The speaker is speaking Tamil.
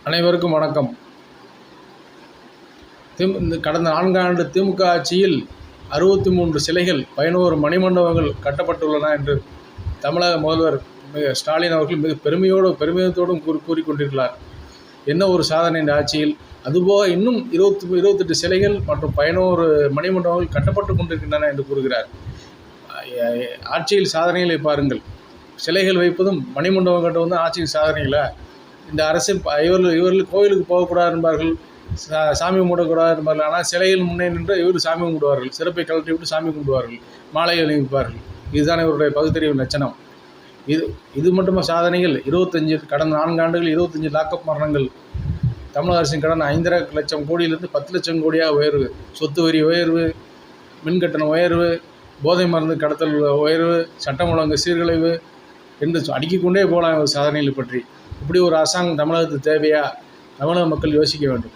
அனைவருக்கும் வணக்கம். இந்த கடந்த 4 ஆண்டு திமுக ஆட்சியில் 63 சிலைகள் 11 மணிமண்டபங்கள் கட்டப்பட்டுள்ளன என்று தமிழக முதல்வர் ஸ்டாலின் அவர்கள் மிக பெருமிதத்தோடும் கூறிக்கொண்டிருக்கிறார். என்ன ஒரு சாதனை இந்த ஆட்சியில்! அதுபோக இன்னும் 28 சிலைகள் மற்றும் 11 மணிமண்டபங்கள் கட்டப்பட்டு கொண்டிருக்கின்றன என்று கூறுகிறார். ஆட்சியில் சாதனைகளை பாருங்கள். சிலைகள் வைப்பதும் மணிமண்டபம் கட்டுவதும் தான் ஆட்சியின் சாதனைகளா? இந்த அரசு இவர்கள் கோவிலுக்கு போகக்கூடாது என்பார்கள், சாமி கும்பிடக்கூடாது என்பார்கள். ஆனால் சிலைகள் முன்னே நின்று இவர் சாமி கும்பிடுவார்கள், சிறப்பை கழட்டி விட்டு சாமி கும்பிடுவார்கள், மாலை அணிவிப்பார்கள். இதுதான் இவருடைய பகுத்தறிவு லட்சணம். இது மட்டுமா சாதனைகள்? கடந்த 4 ஆண்டுகள் 25 லாக்அப் மரணங்கள். தமிழக அரசின் கடன் 5.5 லட்சம் கோடியிலிருந்து 10 லட்சம் கோடியாக உயர்வு, சொத்து வரி உயர்வு, மின்கட்டண உயர்வு, போதை மருந்து கடத்தல் உயர்வு, சட்டம் ஒழுங்கு சீர்குலைவு என்று அடுக்கிக்கொண்டே போகலாம் சாதனைகளை பற்றி. இப்படி ஒரு அரசாங்கம் தமிழகத்துக்கு தேவையா? தமிழக மக்கள் யோசிக்க வேண்டும்.